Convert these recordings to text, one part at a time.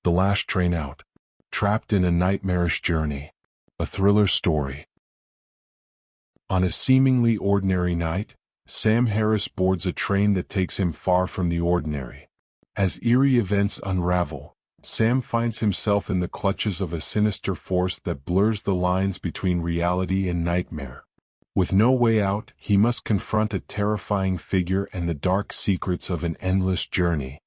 The last train out. Trapped in a nightmarish journey. A thriller story. On a seemingly ordinary night, Sam Harris boards a train that takes him far from the ordinary. As eerie events unravel, Sam finds himself in the clutches of a sinister force that blurs the lines between reality and nightmare. With no way out, he must confront a terrifying figure and the dark secrets of an endless journey.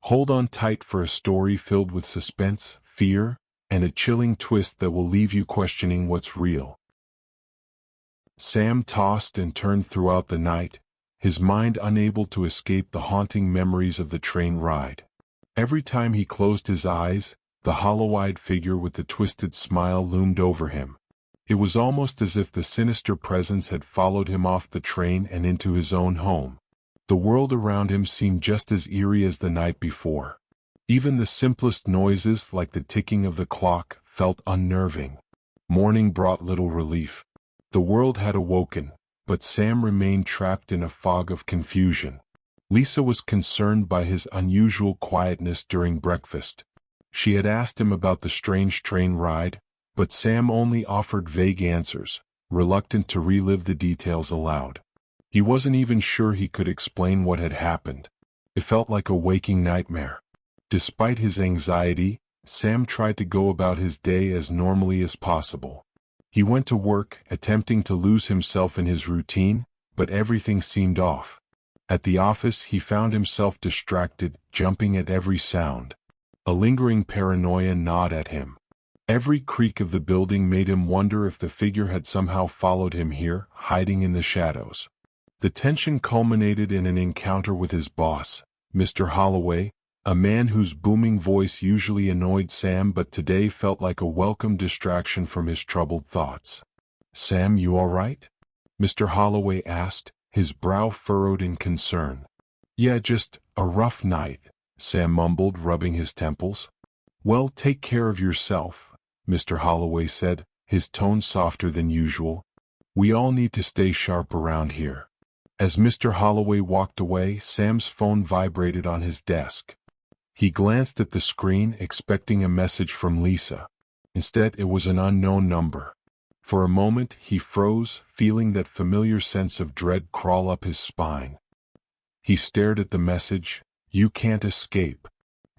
Hold on tight for a story filled with suspense, fear, and a chilling twist that will leave you questioning what's real. Sam tossed and turned throughout the night, his mind unable to escape the haunting memories of the train ride. Every time he closed his eyes, the hollow-eyed figure with the twisted smile loomed over him. It was almost as if the sinister presence had followed him off the train and into his own home. The world around him seemed just as eerie as the night before. Even the simplest noises, like the ticking of the clock, felt unnerving. Morning brought little relief. The world had awoken, but Sam remained trapped in a fog of confusion. Lisa was concerned by his unusual quietness during breakfast. She had asked him about the strange train ride, but Sam only offered vague answers, reluctant to relive the details aloud. He wasn't even sure he could explain what had happened. It felt like a waking nightmare. Despite his anxiety, Sam tried to go about his day as normally as possible. He went to work, attempting to lose himself in his routine, but everything seemed off. At the office, he found himself distracted, jumping at every sound. A lingering paranoia gnawed at him. Every creak of the building made him wonder if the figure had somehow followed him here, hiding in the shadows. The tension culminated in an encounter with his boss, Mr. Holloway, a man whose booming voice usually annoyed Sam but today felt like a welcome distraction from his troubled thoughts. "Sam, you all right?" Mr. Holloway asked, his brow furrowed in concern. "Yeah, just a rough night," Sam mumbled, rubbing his temples. "Well, take care of yourself," Mr. Holloway said, his tone softer than usual. "We all need to stay sharp around here." As Mr. Holloway walked away, Sam's phone vibrated on his desk. He glanced at the screen, expecting a message from Lisa. Instead, it was an unknown number. For a moment, he froze, feeling that familiar sense of dread crawl up his spine. He stared at the message, "You can't escape."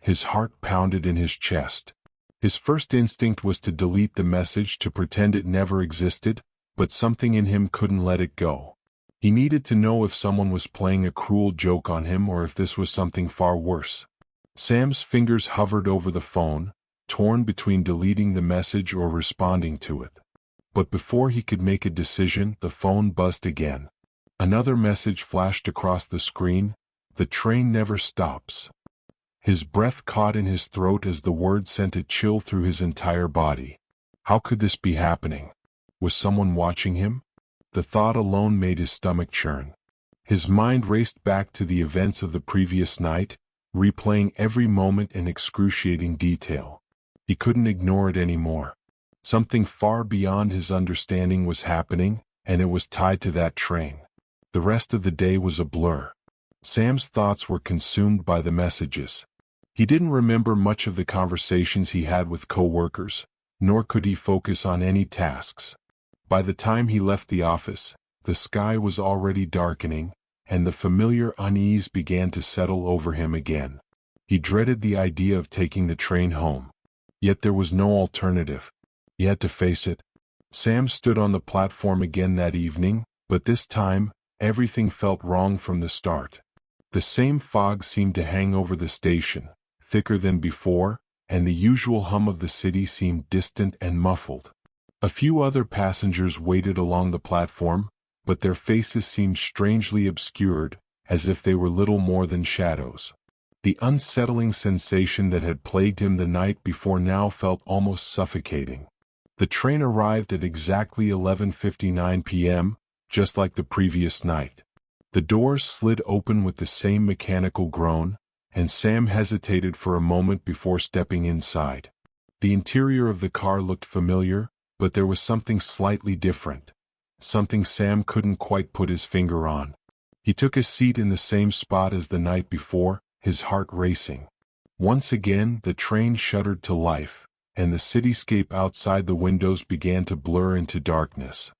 His heart pounded in his chest. His first instinct was to delete the message to pretend it never existed, but something in him couldn't let it go. He needed to know if someone was playing a cruel joke on him or if this was something far worse. Sam's fingers hovered over the phone, torn between deleting the message or responding to it. But before he could make a decision, the phone buzzed again. Another message flashed across the screen, "The train never stops." His breath caught in his throat as the word sent a chill through his entire body. How could this be happening? Was someone watching him? The thought alone made his stomach churn. His mind raced back to the events of the previous night, replaying every moment in excruciating detail. He couldn't ignore it anymore. Something far beyond his understanding was happening, and it was tied to that train. The rest of the day was a blur. Sam's thoughts were consumed by the messages. He didn't remember much of the conversations he had with co-workers, nor could he focus on any tasks. By the time he left the office, the sky was already darkening, and the familiar unease began to settle over him again. He dreaded the idea of taking the train home. Yet there was no alternative. He had to face it. Sam stood on the platform again that evening, but this time, everything felt wrong from the start. The same fog seemed to hang over the station, thicker than before, and the usual hum of the city seemed distant and muffled. A few other passengers waited along the platform, but their faces seemed strangely obscured, as if they were little more than shadows. The unsettling sensation that had plagued him the night before now felt almost suffocating. The train arrived at exactly 11:59 p.m., just like the previous night. The doors slid open with the same mechanical groan, and Sam hesitated for a moment before stepping inside. The interior of the car looked familiar, but there was something slightly different. Something Sam couldn't quite put his finger on. He took a seat in the same spot as the night before, his heart racing. Once again the train shuddered to life, and the cityscape outside the windows began to blur into darkness.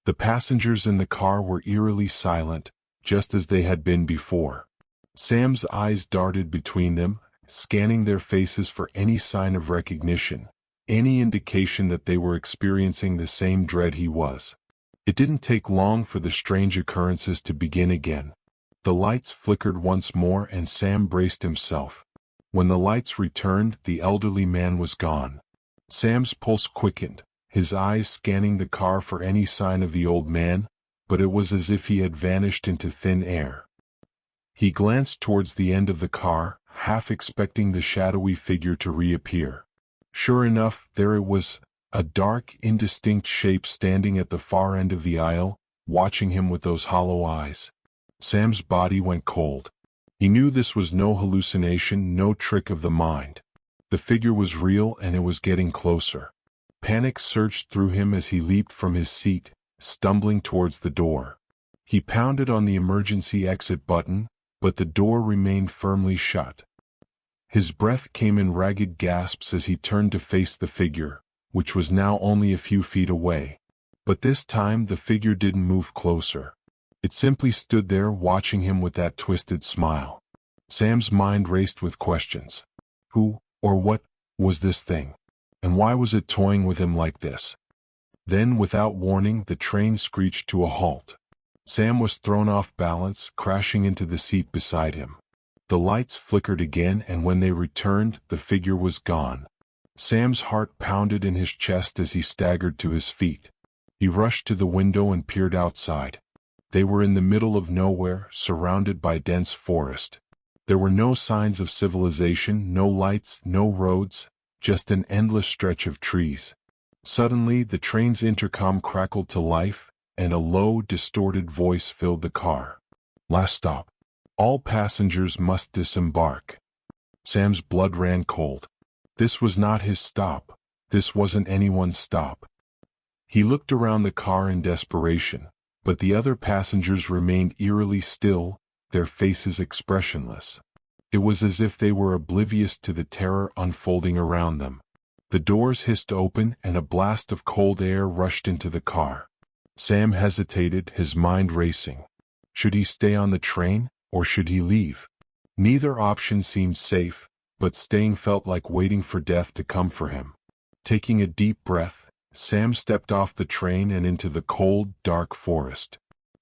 The passengers in the car were eerily silent, just as they had been before. Sam's eyes darted between them, scanning their faces for any sign of recognition, any indication that they were experiencing the same dread he was. It didn't take long for the strange occurrences to begin again. The lights flickered once more and Sam braced himself. When the lights returned, the elderly man was gone. Sam's pulse quickened, his eyes scanning the car for any sign of the old man, but it was as if he had vanished into thin air. He glanced towards the end of the car, half expecting the shadowy figure to reappear. Sure enough, there it was, a dark, indistinct shape standing at the far end of the aisle, watching him with those hollow eyes. Sam's body went cold. He knew this was no hallucination, no trick of the mind. The figure was real and it was getting closer. Panic surged through him as he leaped from his seat, stumbling towards the door. He pounded on the emergency exit button, but the door remained firmly shut. His breath came in ragged gasps as he turned to face the figure, which was now only a few feet away. But this time the figure didn't move closer. It simply stood there watching him with that twisted smile. Sam's mind raced with questions. Who, or what, was this thing? And why was it toying with him like this? Then, without warning, the train screeched to a halt. Sam was thrown off balance, crashing into the seat beside him. The lights flickered again, and when they returned, the figure was gone. Sam's heart pounded in his chest as he staggered to his feet. He rushed to the window and peered outside. They were in the middle of nowhere, surrounded by dense forest. There were no signs of civilization, no lights, no roads, just an endless stretch of trees. Suddenly, the train's intercom crackled to life, and a low, distorted voice filled the car. Last stop. All passengers must disembark. Sam's blood ran cold. This was not his stop. This wasn't anyone's stop. He looked around the car in desperation, but the other passengers remained eerily still, their faces expressionless. It was as if they were oblivious to the terror unfolding around them. The doors hissed open and a blast of cold air rushed into the car. Sam hesitated, his mind racing. Should he stay on the train, or should he leave? Neither option seemed safe, but staying felt like waiting for death to come for him. Taking a deep breath, Sam stepped off the train and into the cold, dark forest.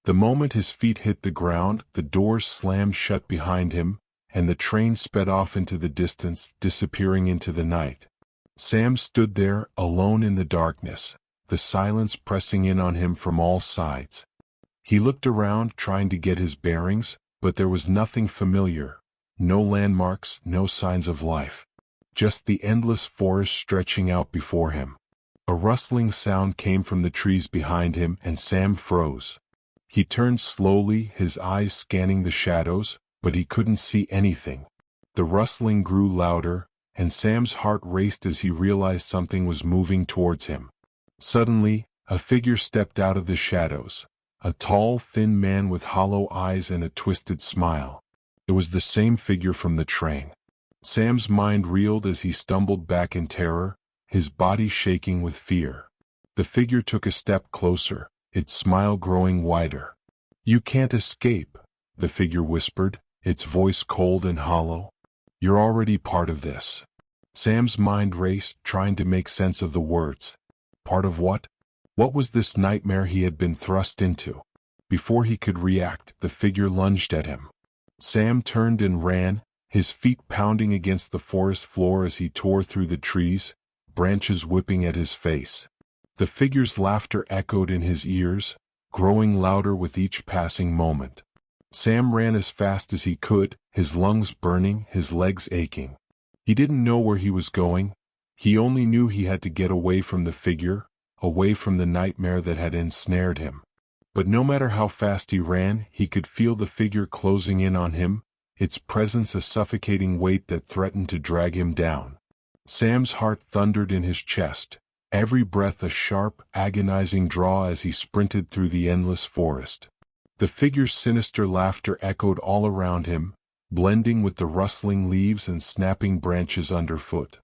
The moment his feet hit the ground, the doors slammed shut behind him, and the train sped off into the distance, disappearing into the night. Sam stood there, alone in the darkness, the silence pressing in on him from all sides. He looked around, trying to get his bearings, but there was nothing familiar. No landmarks, no signs of life. Just the endless forest stretching out before him. A rustling sound came from the trees behind him, and Sam froze. He turned slowly, his eyes scanning the shadows, but he couldn't see anything. The rustling grew louder, and Sam's heart raced as he realized something was moving towards him. Suddenly, a figure stepped out of the shadows. A tall, thin man with hollow eyes and a twisted smile. It was the same figure from the train. Sam's mind reeled as he stumbled back in terror, his body shaking with fear. The figure took a step closer, its smile growing wider. "You can't escape," the figure whispered, its voice cold and hollow. "You're already part of this." Sam's mind raced, trying to make sense of the words. Part of what? What was this nightmare he had been thrust into? Before he could react, the figure lunged at him. Sam turned and ran, his feet pounding against the forest floor as he tore through the trees, branches whipping at his face. The figure's laughter echoed in his ears, growing louder with each passing moment. Sam ran as fast as he could, his lungs burning, his legs aching. He didn't know where he was going. He only knew he had to get away from the figure, away from the nightmare that had ensnared him. But no matter how fast he ran, he could feel the figure closing in on him, its presence a suffocating weight that threatened to drag him down. Sam's heart thundered in his chest, every breath a sharp, agonizing draw as he sprinted through the endless forest. The figure's sinister laughter echoed all around him, blending with the rustling leaves and snapping branches underfoot.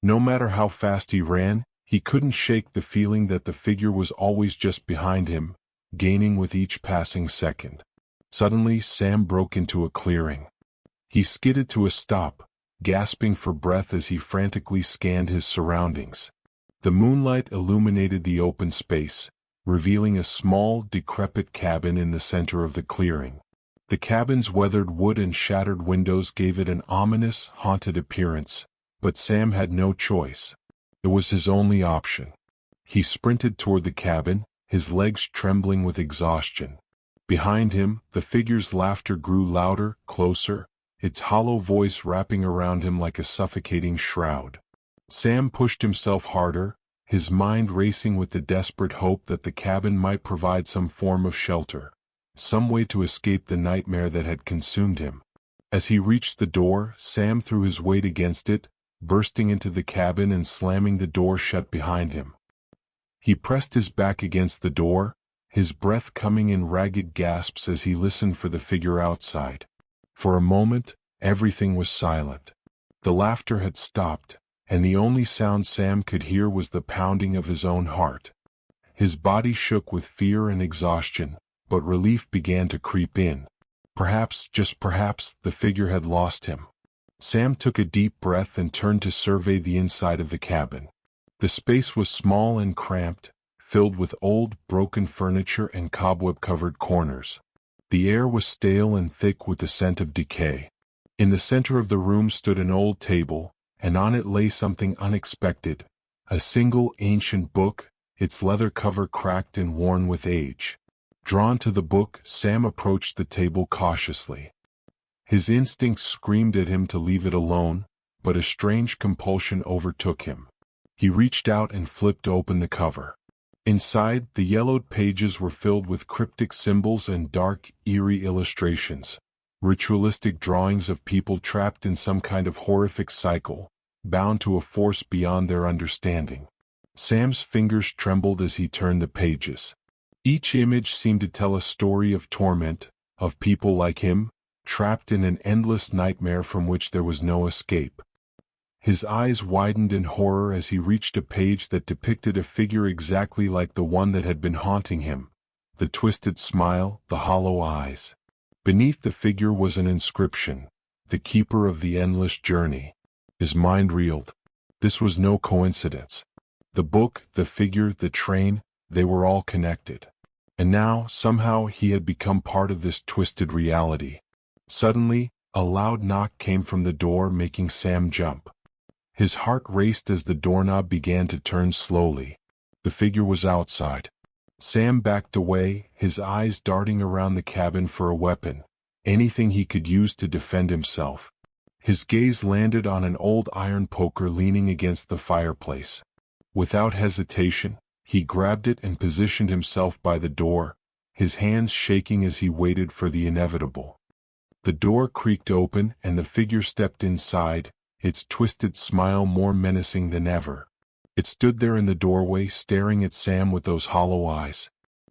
No matter how fast he ran, he couldn't shake the feeling that the figure was always just behind him, gaining with each passing second. Suddenly, Sam broke into a clearing. He skidded to a stop, gasping for breath as he frantically scanned his surroundings. The moonlight illuminated the open space, revealing a small, decrepit cabin in the center of the clearing. The cabin's weathered wood and shattered windows gave it an ominous, haunted appearance, but Sam had no choice. It was his only option. He sprinted toward the cabin, his legs trembling with exhaustion. Behind him, the figure's laughter grew louder, closer, its hollow voice wrapping around him like a suffocating shroud. Sam pushed himself harder, his mind racing with the desperate hope that the cabin might provide some form of shelter, some way to escape the nightmare that had consumed him. As he reached the door, Sam threw his weight against it, bursting into the cabin and slamming the door shut behind him. He pressed his back against the door, his breath coming in ragged gasps as he listened for the figure outside. For a moment, everything was silent. The laughter had stopped, and the only sound Sam could hear was the pounding of his own heart. His body shook with fear and exhaustion, but relief began to creep in. Perhaps, just perhaps, the figure had lost him. Sam took a deep breath and turned to survey the inside of the cabin. The space was small and cramped, filled with old, broken furniture and cobweb-covered corners. The air was stale and thick with the scent of decay. In the center of the room stood an old table, and on it lay something unexpected, a single ancient book, its leather cover cracked and worn with age. Drawn to the book, Sam approached the table cautiously. His instincts screamed at him to leave it alone, but a strange compulsion overtook him. He reached out and flipped open the cover. Inside, the yellowed pages were filled with cryptic symbols and dark, eerie illustrations, ritualistic drawings of people trapped in some kind of horrific cycle, bound to a force beyond their understanding. Sam's fingers trembled as he turned the pages. Each image seemed to tell a story of torment, of people like him, trapped in an endless nightmare from which there was no escape. His eyes widened in horror as he reached a page that depicted a figure exactly like the one that had been haunting him, the twisted smile, the hollow eyes. Beneath the figure was an inscription, "The Keeper of the Endless Journey." His mind reeled. This was no coincidence. The book, the figure, the train, they were all connected. And now, somehow, he had become part of this twisted reality. Suddenly, a loud knock came from the door, making Sam jump. His heart raced as the doorknob began to turn slowly. The figure was outside. Sam backed away, his eyes darting around the cabin for a weapon, anything he could use to defend himself. His gaze landed on an old iron poker leaning against the fireplace. Without hesitation, he grabbed it and positioned himself by the door, his hands shaking as he waited for the inevitable. The door creaked open and the figure stepped inside, its twisted smile more menacing than ever. It stood there in the doorway, staring at Sam with those hollow eyes.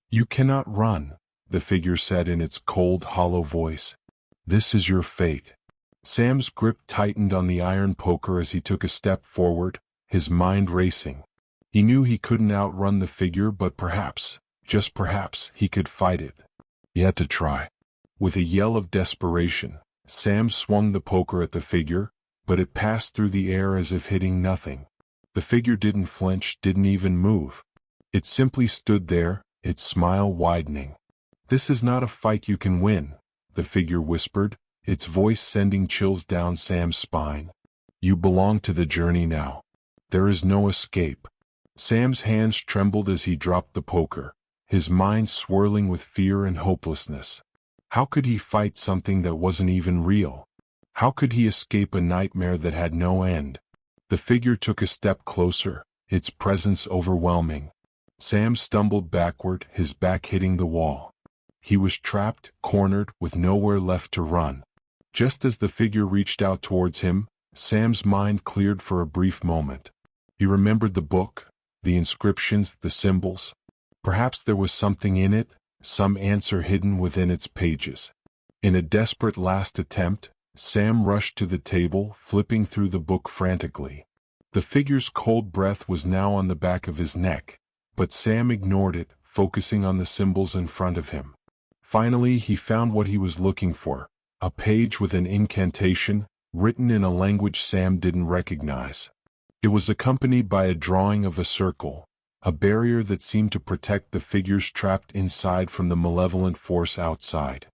"You cannot run," the figure said in its cold, hollow voice. "This is your fate." Sam's grip tightened on the iron poker as he took a step forward, his mind racing. He knew he couldn't outrun the figure, but perhaps, just perhaps, he could fight it. He had to try. With a yell of desperation, Sam swung the poker at the figure, but it passed through the air as if hitting nothing. The figure didn't flinch, didn't even move. It simply stood there, its smile widening. "This is not a fight you can win," the figure whispered, its voice sending chills down Sam's spine. "You belong to the journey now. There is no escape." Sam's hands trembled as he dropped the poker, his mind swirling with fear and hopelessness. How could he fight something that wasn't even real? How could he escape a nightmare that had no end? The figure took a step closer, its presence overwhelming. Sam stumbled backward, his back hitting the wall. He was trapped, cornered, with nowhere left to run. Just as the figure reached out towards him, Sam's mind cleared for a brief moment. He remembered the book, the inscriptions, the symbols. Perhaps there was something in it, some answer hidden within its pages. In a desperate last attempt, Sam rushed to the table, flipping through the book frantically. The figure's cold breath was now on the back of his neck, but Sam ignored it, focusing on the symbols in front of him. Finally, he found what he was looking for, a page with an incantation, written in a language Sam didn't recognize. It was accompanied by a drawing of a circle, a barrier that seemed to protect the figures trapped inside from the malevolent force outside.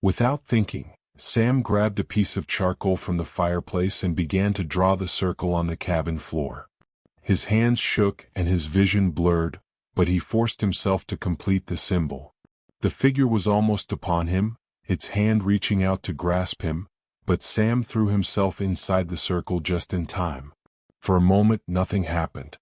Without thinking, Sam grabbed a piece of charcoal from the fireplace and began to draw the circle on the cabin floor. His hands shook and his vision blurred, but he forced himself to complete the symbol. The figure was almost upon him, its hand reaching out to grasp him, but Sam threw himself inside the circle just in time. For a moment, nothing happened.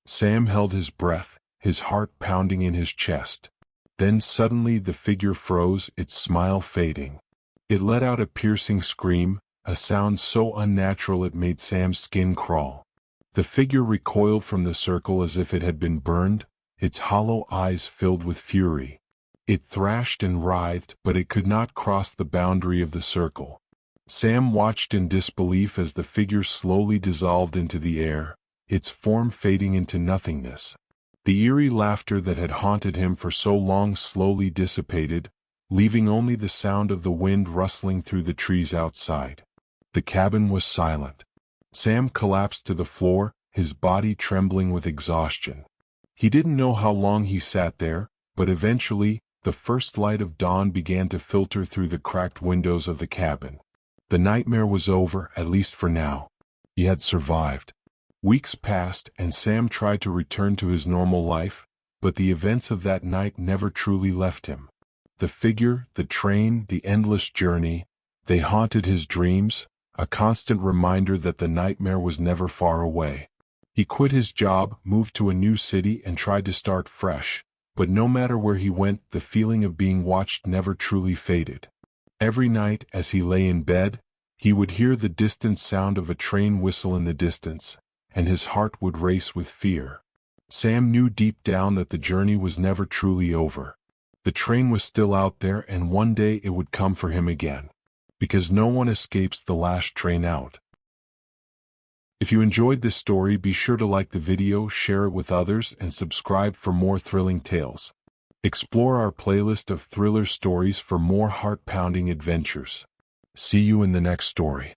Sam held his breath, his heart pounding in his chest. Then suddenly the figure froze, its smile fading. It let out a piercing scream, a sound so unnatural it made Sam's skin crawl. The figure recoiled from the circle as if it had been burned, its hollow eyes filled with fury. It thrashed and writhed, but it could not cross the boundary of the circle. Sam watched in disbelief as the figure slowly dissolved into the air, its form fading into nothingness. The eerie laughter that had haunted him for so long slowly dissipated, leaving only the sound of the wind rustling through the trees outside. The cabin was silent. Sam collapsed to the floor, his body trembling with exhaustion. He didn't know how long he sat there, but eventually, the first light of dawn began to filter through the cracked windows of the cabin. The nightmare was over, at least for now. He had survived. Weeks passed, and Sam tried to return to his normal life, but the events of that night never truly left him. The figure, the train, the endless journey, they haunted his dreams, a constant reminder that the nightmare was never far away. He quit his job, moved to a new city, and tried to start fresh, but no matter where he went, the feeling of being watched never truly faded. Every night, as he lay in bed, he would hear the distant sound of a train whistle in the distance, and his heart would race with fear. Sam knew deep down that the journey was never truly over. The train was still out there, and one day it would come for him again. Because no one escapes the last train out. If you enjoyed this story, be sure to like the video, share it with others, and subscribe for more thrilling tales. Explore our playlist of thriller stories for more heart-pounding adventures. See you in the next story.